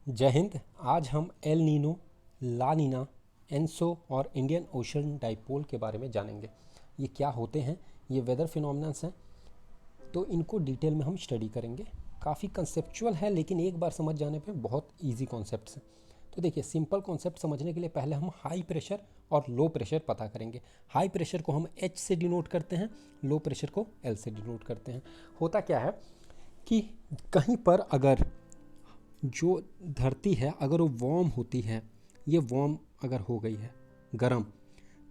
जय हिंद। आज हम L Nino, La Neena, ENSO और इंडियन ओशन डाइपोल के बारे में जानेंगे। ये क्या होते हैं, ये वेदर फिनोमिनन्स हैं, तो इनको डिटेल में हम स्टडी करेंगे। काफ़ी कंसेप्चुअल है लेकिन एक बार समझ जाने पे बहुत इजी कॉन्सेप्ट्स हैं। तो देखिए, सिंपल कॉन्सेप्ट समझने के लिए पहले हम हाई प्रेशर और लो प्रेशर पता करेंगे। हाई प्रेशर को हम एच से डिनोट करते हैं, लो प्रेशर को एल से डिनोट करते हैं। होता क्या है कि कहीं पर अगर जो धरती है अगर वो वार्म होती है, ये वार्म अगर हो गई है गर्म,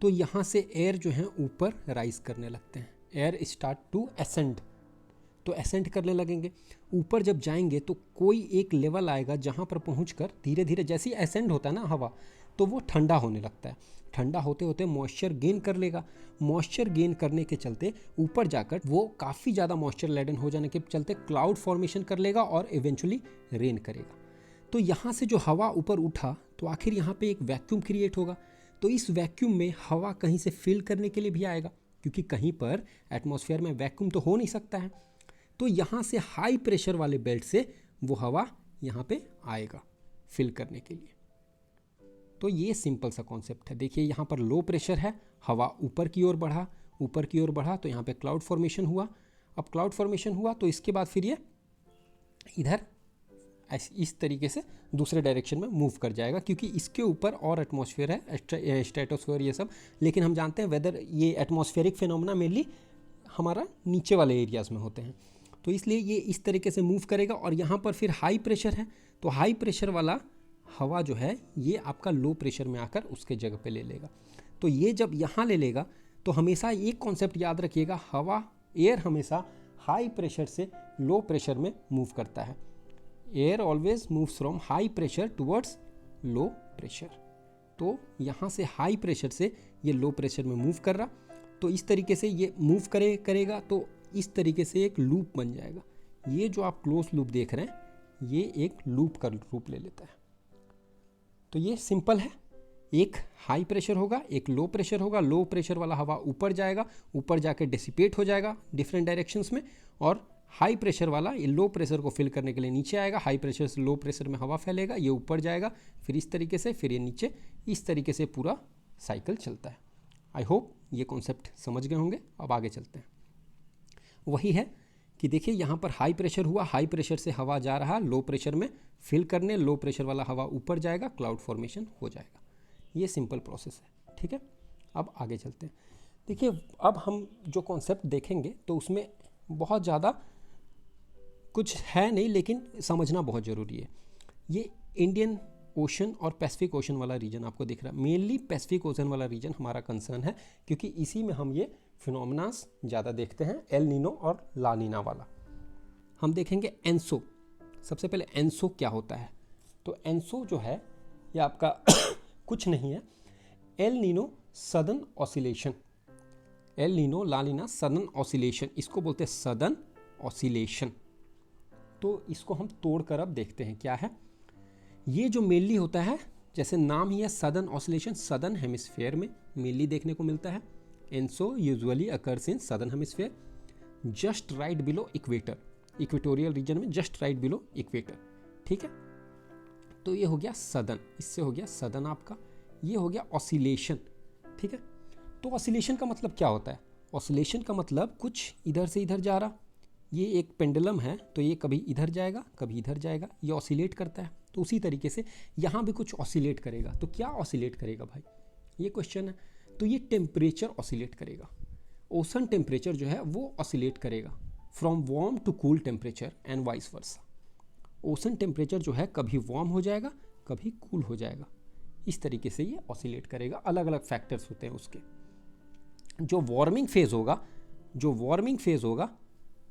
तो यहाँ से एयर जो है ऊपर राइज करने लगते हैं। एयर स्टार्ट टू असेंड, तो असेंड करने लगेंगे। ऊपर जब जाएंगे तो कोई एक लेवल आएगा जहाँ पर पहुँचकर धीरे धीरे जैसे ही असेंड होता है ना हवा, तो वो ठंडा होने लगता है। ठंडा होते होते मॉइस्चर गेन कर लेगा। मॉइस्चर गेन करने के चलते ऊपर जाकर वो काफ़ी ज़्यादा मॉइस्चर लेडन हो जाने के चलते क्लाउड फॉर्मेशन कर लेगा और इवेंचुअली रेन करेगा। तो यहाँ से जो हवा ऊपर उठा तो आखिर यहाँ पे एक वैक्यूम क्रिएट होगा। तो इस वैक्यूम में हवा कहीं से फिल करने के लिए भी आएगा, क्योंकि कहीं पर एटमॉस्फेयर में वैक्यूम तो हो नहीं सकता है। तो यहाँ से हाई प्रेशर वाले बेल्ट से वो हवा यहाँ पे आएगा फिल करने के लिए। तो ये सिंपल सा कॉन्सेप्ट है। देखिए, यहाँ पर लो प्रेशर है, हवा ऊपर की ओर बढ़ा, ऊपर की ओर बढ़ा तो यहाँ पे क्लाउड फॉर्मेशन हुआ। अब क्लाउड फॉर्मेशन हुआ तो इसके बाद फिर ये इधर इस तरीके से दूसरे डायरेक्शन में मूव कर जाएगा, क्योंकि इसके ऊपर और एटमॉस्फेयर है, स्ट्रेटोस्फेयर ये सब। लेकिन हम जानते हैं वेदर ये एटमॉस्फेरिक फिनोमेना मेनली हमारा नीचे वाले एरियाज़ में होते हैं, तो इसलिए ये इस तरीके से मूव करेगा। और यहाँ पर फिर हाई प्रेशर है, तो हाई प्रेशर वाला हवा जो है ये आपका लो प्रेशर में आकर उसके जगह पे ले लेगा। तो ये जब यहाँ ले लेगा तो हमेशा एक कॉन्सेप्ट याद रखिएगा, हवा एयर हमेशा हाई प्रेशर से लो प्रेशर में मूव करता है। Air always moves from high pressure towards low pressure. तो यहाँ से हाई प्रेशर से ये लो प्रेशर में मूव कर रहा, तो इस तरीके से ये मूव करेगा तो इस तरीके से एक लूप बन जाएगा। ये जो आप क्लोज लूप देख रहे हैं ये एक लूप का रूप ले लेता है। तो ये सिंपल है, एक हाई प्रेशर होगा, एक लो प्रेशर होगा। लो प्रेशर वाला हवा ऊपर जाएगा, ऊपर जाकर डिसिपेट हो जाएगा डिफरेंट डायरेक्शंस में, और हाई प्रेशर वाला ये लो प्रेशर को फिल करने के लिए नीचे आएगा। हाई प्रेशर से लो प्रेशर में हवा फैलेगा, ये ऊपर जाएगा, फिर इस तरीके से, फिर ये नीचे, इस तरीके से पूरा साइकिल चलता है। आई होप ये कॉन्सेप्ट समझ गए होंगे। अब आगे चलते हैं। वही है कि देखिए, यहाँ पर हाई प्रेशर हुआ, हाई प्रेशर से हवा जा रहा लो प्रेशर में फिल करने, लो प्रेशर वाला हवा ऊपर जाएगा, क्लाउड फॉर्मेशन हो जाएगा। ये सिंपल प्रोसेस है, ठीक है। अब आगे चलते हैं। देखिए, अब हम जो कॉन्सेप्ट देखेंगे तो उसमें बहुत ज़्यादा कुछ है नहीं, लेकिन समझना बहुत ज़रूरी है। ये इंडियन ओशन और पैसिफिक ओशन वाला रीजन आपको दिख रहा है। मेनली पैसिफिक ओशन वाला रीजन हमारा कंसर्न है, क्योंकि इसी में हम ये फिनोमिनास ज़्यादा देखते हैं, एल नीनो और ला नीना वाला। हम देखेंगे एनसो। सबसे पहले एनसो क्या होता है, तो एनसो जो है ये आपका कुछ नहीं है, El Nino southern oscillation. El Nino La Nina southern oscillation, इसको बोलते हैं सदर्न ऑसिलेशन। तो इसको हम तोड़कर अब देखते हैं क्या है। ये जो मेनली होता है, जैसे नाम ही है सदर्न ऑसिलेशन, सदर्न हेमिस्फीयर में मेनली देखने को मिलता है। ENSO usually occurs in southern hemisphere just right below equator, equatorial region में जस्ट राइट बिलो इक्वेटर, ठीक है। तो ये हो गया सदर्न, इससे हो गया सदर्न आपका। ये हो गया ऑसिलेशन, ठीक है। तो ऑसिलेशन का मतलब क्या होता है? ऑसिलेशन का मतलब कुछ इधर से इधर जा रहा। ये एक पेंडुलम है, तो ये कभी इधर जाएगा कभी इधर जाएगा, ये ऑसिलेट करता है। तो उसी तरीके से यहाँ भी कुछ ऑसिलेट करेगा। तो क्या ऑसिलेट करेगा भाई, ये क्वेश्चन है। तो ये टेम्परेचर ऑसिलेट करेगा। ओशन टेम्परेचर जो है वो ऑसिलेट करेगा from warm to cool temperature and vice versa. Ocean temperature जो है कभी वार्म हो जाएगा कभी कूल हो जाएगा, इस तरीके से ये ऑसिलेट करेगा। अलग अलग फैक्टर्स होते हैं उसके। जो वार्मिंग फेज होगा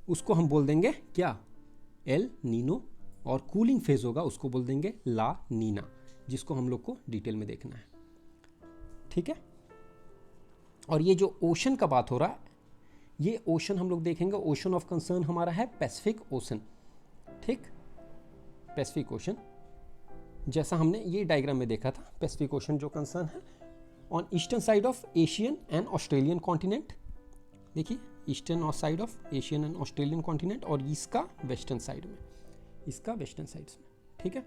उसको हम बोल देंगे क्या, एल नीनो, और कूलिंग फेज होगा उसको बोल देंगे ला नीना, जिसको हम लोग को डिटेल में देखना है, ठीक है। और ये जो ओशन का बात हो रहा है, ये ओशन हम लोग देखेंगे। ओशन ऑफ कंसर्न हमारा है पैसिफिक ओशन, ठीक। पैसिफिक ओशन जैसा हमने ये डायग्राम में देखा था, पैसिफिक ओशन जो कंसर्न है on eastern side of Asian and Australian continent. देखिए, eastern side of Asian and Australian continent, और इसका वेस्टर्न साइड में, इसका वेस्टर्न साइड्स में, ठीक है।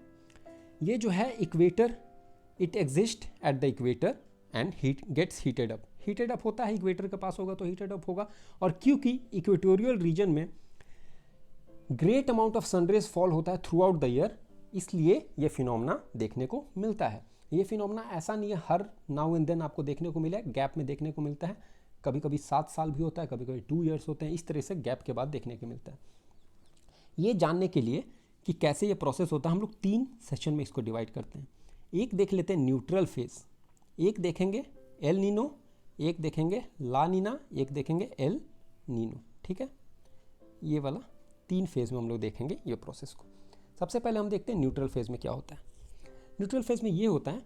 ये जो है equator, it exist at the equator and heat gets heated up होता है, इक्वेटर के पास होगा तो हीटेड अप होगा। और क्योंकि इक्वेटोरियल रीजन में great amount of sun rays fall होता है थ्रू आउट द ईयर, इसलिए ये फिनोमेना देखने को मिलता है। ये फिनोमेना ऐसा नहीं है हर नाउ एंड देन आपको देखने को मिले, गैप में देखने को मिलता है, कभी कभी 7 साल भी होता है, कभी कभी 2 ईयर्स होते हैं, इस तरह से गैप के बाद देखने को मिलता है। ये जानने के लिए कि कैसे ये प्रोसेस होता है हम लोग 3 सेशन में इसको डिवाइड करते हैं। एक देख लेते हैं न्यूट्रल फेज, एक देखेंगे एल नीनो, एक देखेंगे ला नीना, एक देखेंगे एल नीनो। ठीक है, ये वाला 3 फेज में हम लोग देखेंगे ये प्रोसेस को। सबसे पहले हम देखते हैं न्यूट्रल फेज में क्या होता है। न्यूट्रल फेज में ये होता है,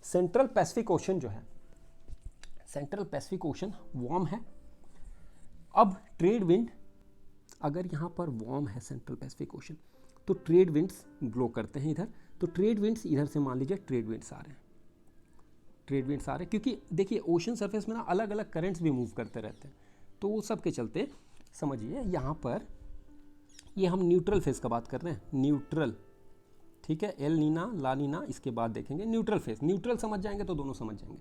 सेंट्रल पैसिफिक ओशन जो है, सेंट्रल पैसिफिक ओशन वार्म है। अब ट्रेड विंड, अगर यहाँ पर वार्म है सेंट्रल पैसिफिक ओशन, तो ट्रेड विंड्स ब्लो करते हैं इधर, तो ट्रेड विंड्स इधर से मान लीजिए ट्रेड विंड्स आ रहे हैं, ट्रेड विंड्स आ रहे हैं, क्योंकि देखिए ओशन सरफेस में ना अलग अलग करंट्स भी मूव करते रहते हैं, तो वो सब के चलते समझिए यहाँ पर ये हम न्यूट्रल फेज का बात कर रहे हैं, न्यूट्रल। ठीक है, एल नीना ला नीना, इसके बाद देखेंगे न्यूट्रल फेज। न्यूट्रल समझ जाएंगे तो दोनों समझ जाएंगे।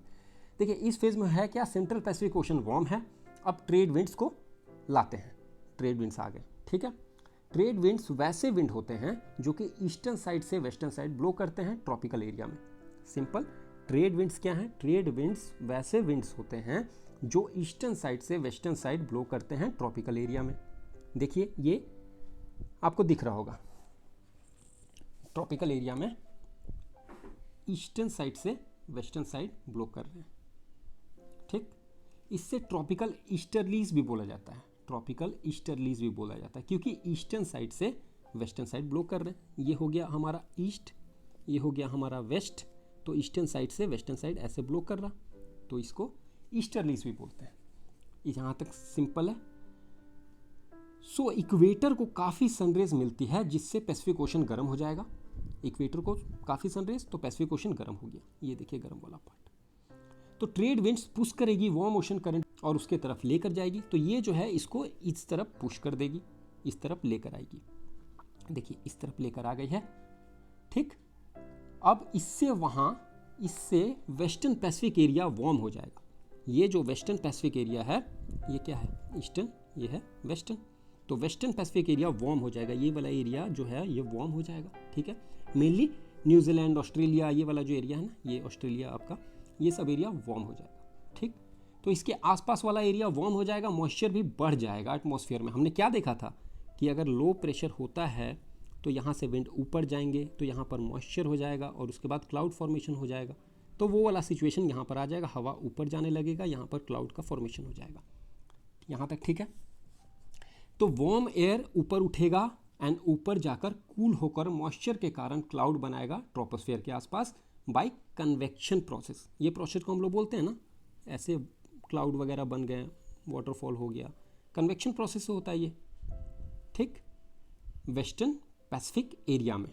देखिए इस फेज में है क्या, सेंट्रल पैसिफिक ओशन वार्म है, अब ट्रेड विंड्स को लाते हैं, ट्रेड विंड्स आ गए। ठीक है, ट्रेड विंड्स वैसे विंड होते हैं जो कि ईस्टर्न साइड से वेस्टर्न साइड ब्लो करते हैं ट्रॉपिकल एरिया में। सिंपल, ट्रेड विंड्स क्या हैं, ट्रेड विंड्स वैसे विंड्स होते हैं जो ईस्टर्न साइड से वेस्टर्न साइड ब्लो करते हैं ट्रॉपिकल एरिया में। देखिए ये आपको दिख रहा होगा, ट्रॉपिकल एरिया में ईस्टर्न साइड से वेस्टर्न साइड ब्लो कर रहे हैं। ठीक, इससे ट्रॉपिकल ईस्टर्लीज भी बोला जाता है, ट्रॉपिकल ईस्टर्लीज भी बोला जाता है, क्योंकि ईस्टर्न साइड से वेस्टर्न साइड ब्लो कर रहे हैं। ये हो गया हमारा ईस्ट, ये हो गया हमारा वेस्ट, तो ईस्टर्न साइड से वेस्टर्न साइड ऐसे ब्लो कर रहा, तो इसको ईस्टर्लीज भी बोलते हैं। यहाँ तक सिंपल है। सो इक्वेटर को काफ़ी सनरेज मिलती है, जिससे पैसिफिक ओशन गर्म हो जाएगा। इक्वेटर को काफ़ी सनरेज, तो पैसिफिक ओशन गर्म हो गया। ये देखिए गर्म वाला पार्ट। तो ट्रेड विंड्स पुश करेगी वार्म ओशन करंट और उसके तरफ लेकर जाएगी, तो ये जो है इसको इस तरफ पुश कर देगी, इस तरफ लेकर आएगी। देखिए इस तरफ लेकर आ गई है। ठीक, अब इससे वेस्टर्न पैसिफिक एरिया वार्म हो जाएगा। ये जो वेस्टर्न पैसिफिक एरिया है, ये क्या है, ईस्टर्न, ये है वेस्टर्न, तो वेस्टर्न पैसिफिक एरिया वार्म हो जाएगा। ये वाला एरिया जो है ये वार्म हो जाएगा। ठीक है, मेनली न्यूजीलैंड, ऑस्ट्रेलिया, ये वाला जो एरिया है ना, ये ऑस्ट्रेलिया आपका, ये सब एरिया वार्म हो जाएगा। ठीक, तो इसके आसपास वाला एरिया वार्म हो जाएगा, मॉइस्चर भी बढ़ जाएगा एटमॉस्फेयर में। हमने क्या देखा था कि अगर लो प्रेशर होता है तो यहाँ से विंड ऊपर जाएंगे, तो यहाँ पर मॉइस्चर हो जाएगा और उसके बाद क्लाउड फॉर्मेशन हो जाएगा। तो वो वाला सिचुएशन यहाँ पर आ जाएगा, हवा ऊपर जाने लगेगा, यहाँ पर क्लाउड का फॉर्मेशन हो जाएगा। यहाँ तक ठीक है। तो वार्म एयर ऊपर उठेगा एंड ऊपर जाकर कूल होकर मॉइस्चर के कारण क्लाउड बनाएगा ट्रोपोस्फेयर के आसपास बाय कन्वेक्शन प्रोसेस। ये प्रोसेस को हम लोग बोलते हैं ना, ऐसे क्लाउड वगैरह बन गए, वाटरफॉल हो गया, कन्वेक्शन प्रोसेस से होता है ये। ठीक, वेस्टर्न पैसिफिक एरिया में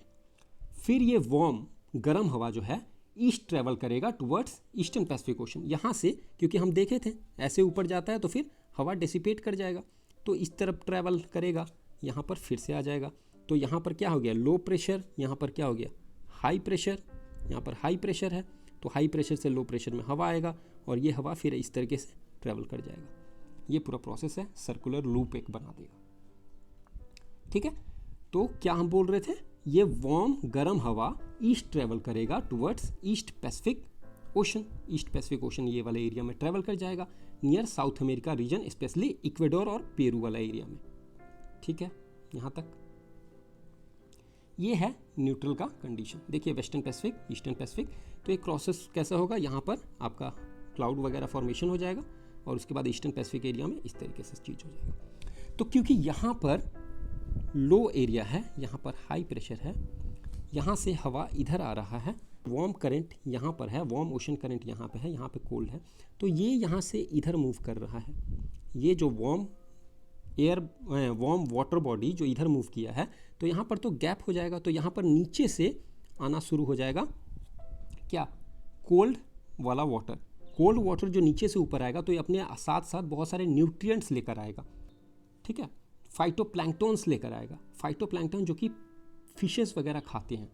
फिर ये वार्म गर्म हवा जो है ईस्ट ट्रेवल करेगा टुवर्ड्स ईस्टर्न पैसिफिक ओशन। यहाँ से क्योंकि हम देखे थे ऐसे ऊपर जाता है तो फिर हवा डिसिपेट कर जाएगा, तो इस तरफ ट्रैवल करेगा, यहाँ पर फिर से आ जाएगा। तो यहाँ पर क्या हो गया, लो प्रेशर, यहाँ पर क्या हो गया, हाई प्रेशर, यहाँ पर हाई प्रेशर है, तो हाई प्रेशर से लो प्रेशर में हवा आएगा और ये हवा फिर इस तरीके से ट्रैवल कर जाएगा। ये पूरा प्रोसेस है, सर्कुलर लूप एक बना देगा। ठीक है, तो क्या हम बोल रहे थे, ये वार्म गर्म हवा ईस्ट ट्रैवल करेगा towards east Pacific ocean. East Pacific ocean ये वाले एरिया में ट्रैवल कर जाएगा, near South America region, specially Ecuador और पेरू वाला एरिया में। ठीक है, यहाँ तक ये है न्यूट्रल का कंडीशन। देखिए वेस्टर्न पैसिफिक, ईस्टर्न पैसिफिक, तो एक प्रोसेस कैसा होगा, यहाँ पर आपका क्लाउड वगैरह फॉर्मेशन हो जाएगा और उसके बाद ईस्टर्न पैसिफिक एरिया में इस तरीके से चीज़ हो जाएगा। तो क्योंकि यहाँ पर लो एरिया है, यहाँ पर हाई प्रेशर है, यहाँ से हवा इधर आ रहा है, वार्म करंट यहाँ पर है, वार्म ओशन करंट यहाँ पे है, यहाँ पे कोल्ड है, तो ये यहाँ से इधर मूव कर रहा है। ये जो warm air, warm water body जो इधर मूव किया है, तो यहाँ पर तो गैप हो जाएगा, तो यहाँ पर नीचे से आना शुरू हो जाएगा क्या, कोल्ड वाला वाटर। कोल्ड वाटर जो नीचे से ऊपर आएगा तो ये अपने साथ साथ बहुत सारे न्यूट्रिएंट्स लेकर आएगा। ठीक है, फाइटोप्लैंक्टन्स लेकर आएगा, फाइटोप्लैंक्टन जो कि फिशेस वगैरह खाते हैं,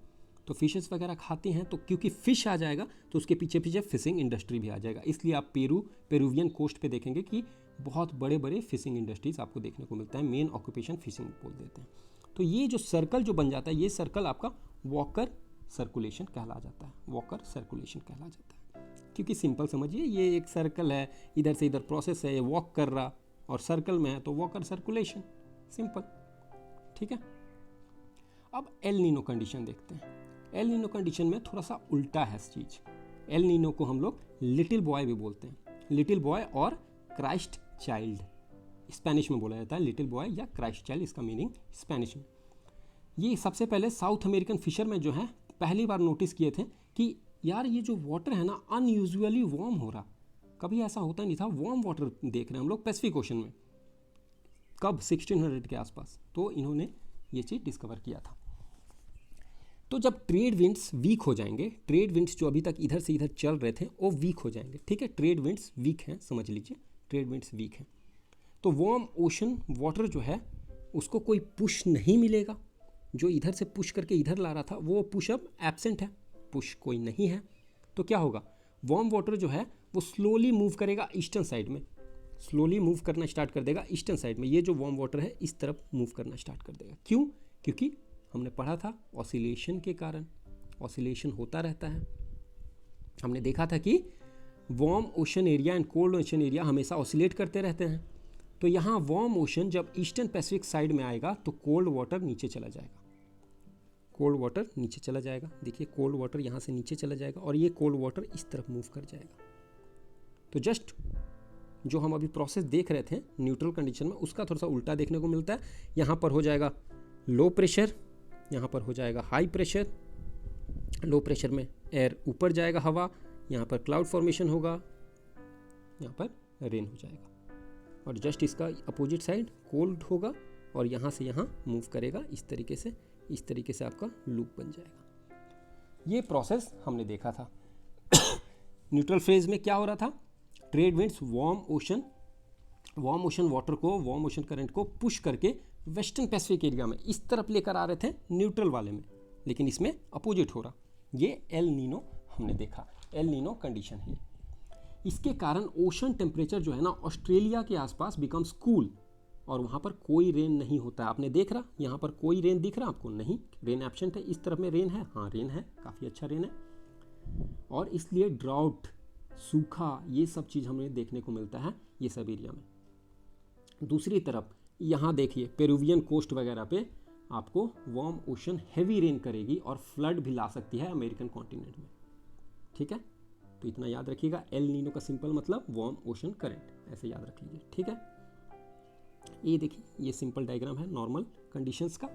तो फिशेस वगैरह खाती हैं, तो क्योंकि फ़िश आ जाएगा तो उसके पीछे पीछे फिशिंग इंडस्ट्री भी आ जाएगा। इसलिए आप पेरूवियन कोस्ट पे देखेंगे कि बहुत बड़े बड़े फिशिंग इंडस्ट्रीज़ आपको देखने को मिलता है। मेन ऑक्यूपेशन फिशिंग बोल देते हैं। तो ये जो सर्कल जो बन जाता है, ये सर्कल आपका वॉकर सर्कुलेशन कहला जाता है। वॉकर सर्कुलेशन कहला जाता है, क्योंकि सिंपल समझिए, ये एक सर्कल है, इधर से इधर प्रोसेस है, ये वॉक कर रहा और सर्कल में है तो वॉकर सर्कुलेशन, सिंपल। ठीक है। अब एल नीनो कंडीशन देखते हैं। एल नीनो कंडीशन में थोड़ा सा उल्टा है चीज़। एल नीनो को हम लोग लिटिल बॉय भी बोलते हैं। लिटिल बॉय और क्राइस्ट चाइल्ड स्पेनिश में बोला जाता है। लिटिल बॉय या क्राइस्ट चाइल्ड, इसका मीनिंग स्पेनिश में। ये सबसे पहले साउथ अमेरिकन फिशरमैन जो है पहली बार नोटिस किए थे कि यार ये जो वाटर है ना अनयूजुअली वार्म हो रहा। कभी ऐसा होता नहीं था, वार्म वाटर देख रहे हैं हम लोग पैसिफिक ओशन में। कब? 1600 के आसपास। तो इन्होंने ये चीज़ डिस्कवर किया था। तो जब ट्रेड विंड्स वीक हो जाएंगे, ट्रेड विंड्स जो अभी तक इधर से इधर चल रहे थे वो वीक हो जाएंगे। ठीक है, ट्रेड विंड्स वीक हैं, समझ लीजिए ट्रेड विंड्स वीक हैं। तो वार्म ओशन वाटर जो है उसको कोई पुश नहीं मिलेगा। जो इधर से पुश करके इधर ला रहा था वो पुश अब एब्सेंट है, पुश कोई नहीं है। तो क्या होगा? वार्म वाटर जो है वो स्लोली मूव करेगा ईस्टर्न साइड में, स्लोली मूव करना स्टार्ट कर देगा ईस्टर्न साइड में। ये जो वार्म वाटर है इस तरफ मूव करना स्टार्ट कर देगा। क्यों? क्योंकि हमने पढ़ा था ऑसिलेशन के कारण, ऑसिलेशन होता रहता है। हमने देखा था कि warm ocean area and cold ocean area हमेशा ऑसिलेट करते रहते हैं। तो यहाँ वार्म ओशन जब ईस्टर्न पैसिफिक साइड में आएगा तो कोल्ड वाटर नीचे चला जाएगा, कोल्ड वाटर नीचे चला जाएगा। देखिए कोल्ड वाटर यहाँ से नीचे चला जाएगा और ये कोल्ड वाटर इस तरफ मूव कर जाएगा। तो जस्ट जो हम अभी प्रोसेस देख रहे थे न्यूट्रल कंडीशन में, उसका थोड़ा सा उल्टा देखने को मिलता है। यहाँ पर हो जाएगा लो प्रेशर, यहाँ पर हो जाएगा हाई प्रेशर। लो प्रेशर में एयर ऊपर जाएगा, हवा, यहाँ पर क्लाउड फॉर्मेशन होगा, यहाँ पर रेन हो जाएगा। और जस्ट इसका अपोजिट साइड कोल्ड होगा और यहाँ से यहाँ मूव करेगा इस तरीके से आपका लूप बन जाएगा। ये प्रोसेस हमने देखा था। न्यूट्रल फेज में क्या हो रहा था? Trade winds warm ocean water को, वार्म ओशन करंट को पुश करके वेस्टर्न पैसिफिक एरिया में इस तरफ लेकर आ रहे थे न्यूट्रल वाले में, लेकिन इसमें अपोजिट हो रहा। ये एल नीनो हमने देखा, एल नीनो कंडीशन है। इसके कारण ओशन टेम्परेचर जो है ना ऑस्ट्रेलिया के आसपास बिकम्स कूल और वहाँ पर कोई रेन नहीं होता है। आपने देख रहा, यहाँ पर कोई रेन दिख रहा आपको? नहीं, रेन एब्सेंट है। इस तरफ में रेन है, हाँ रेन है, काफ़ी अच्छा रेन है। और इसलिए ड्राउट, सूखा, ये सब चीज़ हमें देखने को मिलता है ये सब एरिया में। दूसरी तरफ यहाँ देखिए पेरुवियन कोस्ट वगैरह पे आपको वार्म ओशन हैवी रेन करेगी और फ्लड भी ला सकती है अमेरिकन कॉन्टिनेंट में। ठीक है, तो इतना याद रखिएगा। एल नीनो का सिंपल मतलब वार्म ओशन करंट, ऐसे याद रख लीजिए। ठीक है, ये देखिए ये सिंपल डायग्राम है नॉर्मल कंडीशंस का।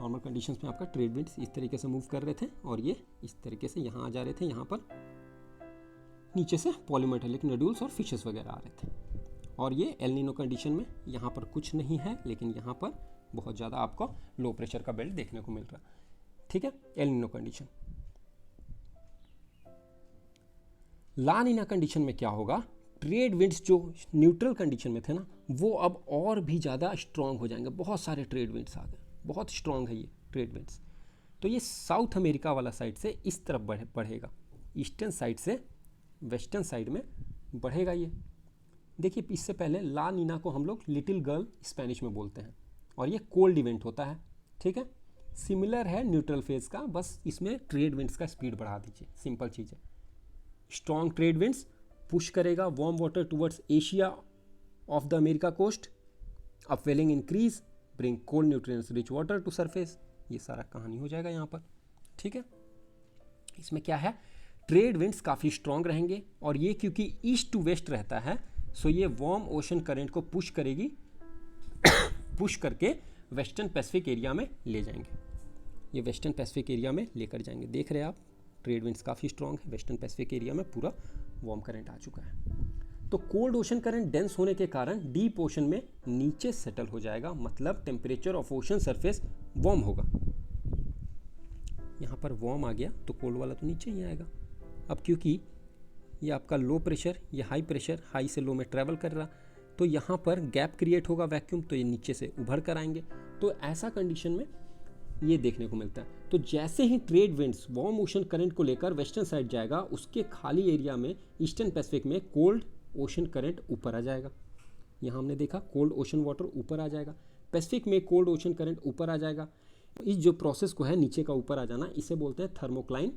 नॉर्मल कंडीशंस में आपका ट्रेड विंड्स इस तरीके से मूव कर रहे थे और ये इस तरीके से यहाँ आ जा रहे थे। यहाँ पर नीचे से पॉलीमेटेलिक नोड्यूल्स और फिशेस वगैरह आ रहे थे। और ये एल नीनो कंडीशन में यहाँ पर कुछ नहीं है, लेकिन यहाँ पर बहुत ज़्यादा आपको लो प्रेशर का बेल्ट देखने को मिल रहा। ठीक है, एल नीनो कंडीशन। ला नीना कंडीशन में क्या होगा? ट्रेड विंड्स जो न्यूट्रल कंडीशन में थे ना वो अब और भी ज़्यादा स्ट्रांग हो जाएंगे। बहुत सारे ट्रेड विंड्स आ गए, बहुत स्ट्रांग है ये ट्रेड विंड्स। तो ये साउथ अमेरिका वाला साइड से इस तरफ बढ़ेगा, ईस्टर्न साइड से वेस्टर्न साइड में बढ़ेगा ये। देखिए इससे पहले ला नीना को हम लोग लिटिल गर्ल स्पेनिश में बोलते हैं और ये कोल्ड इवेंट होता है। ठीक है, सिमिलर है न्यूट्रल फेज का, बस इसमें ट्रेड विंड्स का स्पीड बढ़ा दीजिए, सिंपल चीज़ है। स्ट्रॉन्ग ट्रेड विंड्स पुश करेगा warm water towards Asia of the America coast, upwelling increase, bring cold nutrients rich water to surface. ये सारा कहानी हो जाएगा यहाँ पर। ठीक है, इसमें क्या है? ट्रेड विंड्स काफ़ी स्ट्रॉन्ग रहेंगे और ये क्योंकि ईस्ट टू वेस्ट रहता है सो ये वार्म ओशन करंट को पुश करेगी, पुश करके वेस्टर्न पैसिफिक एरिया में ले जाएंगे। ये वेस्टर्न पैसिफिक एरिया में लेकर जाएंगे। देख रहे हैं आप ट्रेड विंड्स काफ़ी स्ट्रॉन्ग है। वेस्टर्न पैसिफिक एरिया में पूरा वार्म करंट आ चुका है। तो कोल्ड ओशन करंट डेंस होने के कारण डीप ओशन में नीचे सेटल हो जाएगा, मतलब temperature of ocean surface warm होगा। यहाँ पर वार्म आ गया तो कोल्ड वाला तो नीचे ही आएगा। अब क्योंकि ये आपका लो प्रेशर, ये हाई प्रेशर, हाई से लो में ट्रैवल कर रहा, तो यहाँ पर गैप क्रिएट होगा वैक्यूम, तो ये नीचे से उभर कर आएंगे। तो ऐसा कंडीशन में ये देखने को मिलता है। तो जैसे ही trade winds warm ocean current को लेकर वेस्टर्न साइड जाएगा, उसके खाली एरिया में ईस्टर्न पैसिफिक में कोल्ड ओशन करंट ऊपर आ जाएगा। यहाँ हमने देखा कोल्ड ओशन वाटर ऊपर आ जाएगा, पैसिफिक में कोल्ड ओशन करंट ऊपर आ जाएगा। इस जो प्रोसेस को है नीचे का ऊपर आ जाना, इसे बोलते हैं thermocline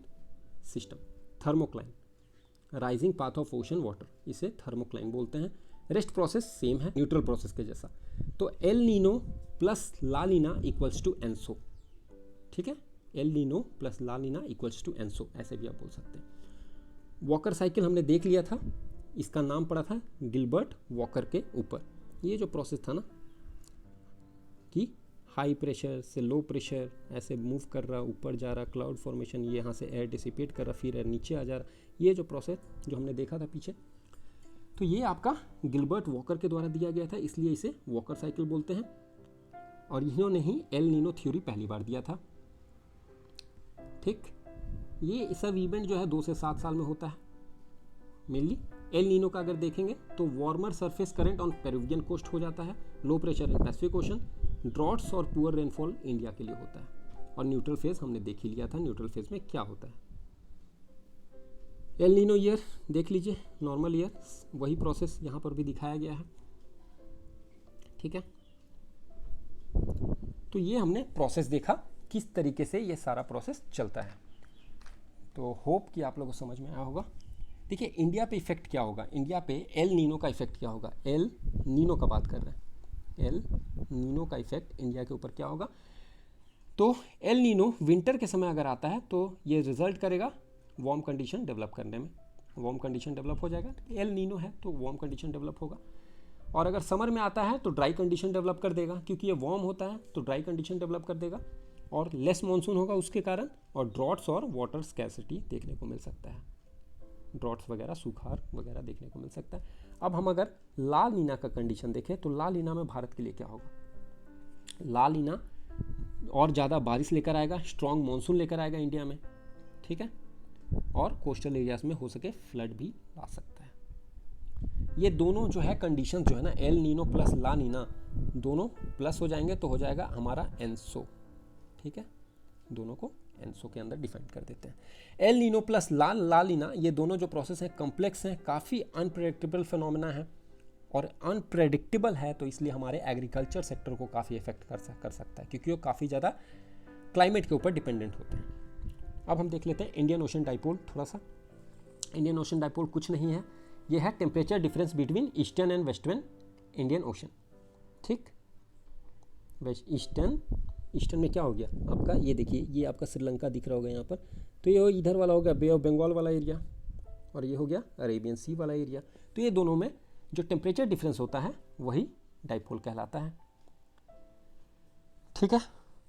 system. Thermocline, rising path of ocean water, इसे थर्मोक्लाइन बोलते हैं। रेस्ट प्रोसेस सेम है न्यूट्रल प्रोसेस के जैसा। तो El Nino plus La Nina equals to ENSO, ठीक है, El Nino plus La Nina equals to ENSO, ऐसे भी आप बोल सकते हैं। वॉकर साइकिल हमने देख लिया था, इसका नाम पड़ा था गिलबर्ट वॉकर के ऊपर। ये जो प्रोसेस था ना कि हाई प्रेशर से लो प्रेशर ऐसे मूव कर रहा, ऊपर जा रहा, क्लाउड फॉर्मेशन, ये यहाँ से एयर डिसिपेट कर रहा, फिर एयर नीचे आ जा रहा, ये जो प्रोसेस जो हमने देखा था पीछे, तो ये आपका गिलबर्ट वॉकर के द्वारा दिया गया था, इसलिए इसे वॉकर साइकिल बोलते हैं। और इन्होंने ही एल नीनो थ्योरी पहली बार दिया था, ठीक। ये सब इवेंट जो है 2 से 7 साल में होता है मेनली। एल नीनो का अगर देखेंगे तो warmer surface current on Peruvian coast हो जाता है, low pressure in Pacific ocean, droughts और पुअर रेनफॉल इंडिया के लिए होता है। और न्यूट्रल फेज हमने देख ही लिया था, न्यूट्रल फेज में क्या होता है। एल नीनो ईयर देख लीजिए, नॉर्मल ईयर, वही प्रोसेस यहाँ पर भी दिखाया गया है, ठीक है। तो ये हमने प्रोसेस देखा किस तरीके से ये सारा प्रोसेस चलता है। तो होप कि आप लोगों को समझ में आया होगा। देखिए इंडिया पे इफेक्ट क्या होगा, इंडिया पे एल नीनो का इफेक्ट क्या होगा। एल नीनो का बात कर रहे हैं, एल नीनो का इफेक्ट इंडिया के ऊपर क्या होगा। तो एल नीनो विंटर के समय अगर आता है तो ये रिजल्ट करेगा वार्म कंडीशन डेवलप करने में, वार्म कंडीशन डेवलप हो जाएगा। एल नीनो है तो वार्म कंडीशन डेवलप होगा। और अगर समर में आता है तो ड्राई कंडीशन डेवलप कर देगा, क्योंकि ये वार्म होता है तो ड्राई कंडीशन डेवलप कर देगा और लेस मानसून होगा उसके कारण, और ड्रॉट्स और वाटर स्कैर्सिटी देखने को मिल सकता है, ड्रॉट्स वगैरह, सूखाड़ वगैरह देखने को मिल सकता है। अब हम अगर ला नीना का कंडीशन देखें तो ला नीना में भारत के लिए क्या होगा। ला नीना और ज़्यादा बारिश लेकर आएगा, स्ट्रॉन्ग मानसून लेकर आएगा इंडिया में, ठीक है, और कोस्टल एरियाज में हो सके फ्लड भी ला सकता है। ये दोनों जो है कंडीशन जो है ना, L Nino plus La Neena, दोनों प्लस हो जाएंगे तो हो जाएगा हमारा एनसो, ठीक है। दोनों को एनसो के अंदर डिफाइन कर देते हैं। L Nino plus La Neena, ये दोनों जो प्रोसेस हैं कॉम्प्लेक्स हैं, काफ़ी अनप्रेडिक्टेबल फिनोमेना है। और अनप्रेडिक्टेबल है तो इसलिए हमारे एग्रीकल्चर सेक्टर को काफ़ी इफेक्ट कर सकता है, क्योंकि वो काफ़ी ज़्यादा क्लाइमेट के ऊपर डिपेंडेंट होते हैं। अब हम देख लेते हैं इंडियन ओशन डाइपोल थोड़ा सा। इंडियन ओशन डाइपोल कुछ नहीं है, ये है temperature difference between eastern and western Indian ocean, ठीक। ईस्टर्न में क्या हो गया आपका, ये देखिए, ये आपका श्रीलंका दिख रहा होगा यहाँ पर, तो ये इधर वाला हो गया बे ऑफ बंगाल वाला एरिया, और ये हो गया अरेबियन सी वाला एरिया। तो ये दोनों में जो टेम्परेचर डिफरेंस होता है वही डाइपोल कहलाता है, ठीक है।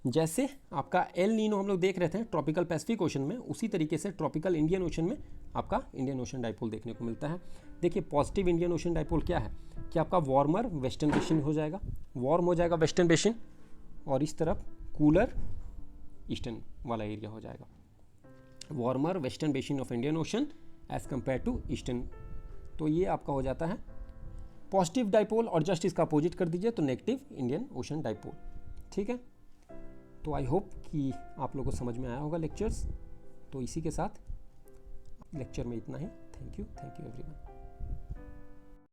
जैसे आपका एल नीनो हम लोग देख रहे थे ट्रॉपिकल पैसिफिक ओशन में, उसी तरीके से ट्रॉपिकल इंडियन ओशन में आपका इंडियन ओशन डाइपोल देखने को मिलता है। देखिए पॉजिटिव इंडियन ओशन डाइपोल क्या है कि आपका वार्मर वेस्टर्न बेसिन हो जाएगा, वार्म हो जाएगा वेस्टर्न बेसिन, और इस तरफ कूलर ईस्टर्न वाला एरिया हो जाएगा। Warmer western basin of Indian ocean as compare to eastern, तो ये आपका हो जाता है पॉजिटिव डाइपोल। और जस्ट इसका अपोजिट कर दीजिए तो नेगेटिव इंडियन ओशन डाइपोल, ठीक है। तो आई होप कि आप लोगों को समझ में आया होगा लेक्चर्स। तो इसी के साथ लेक्चर में इतना ही। Thank you everyone.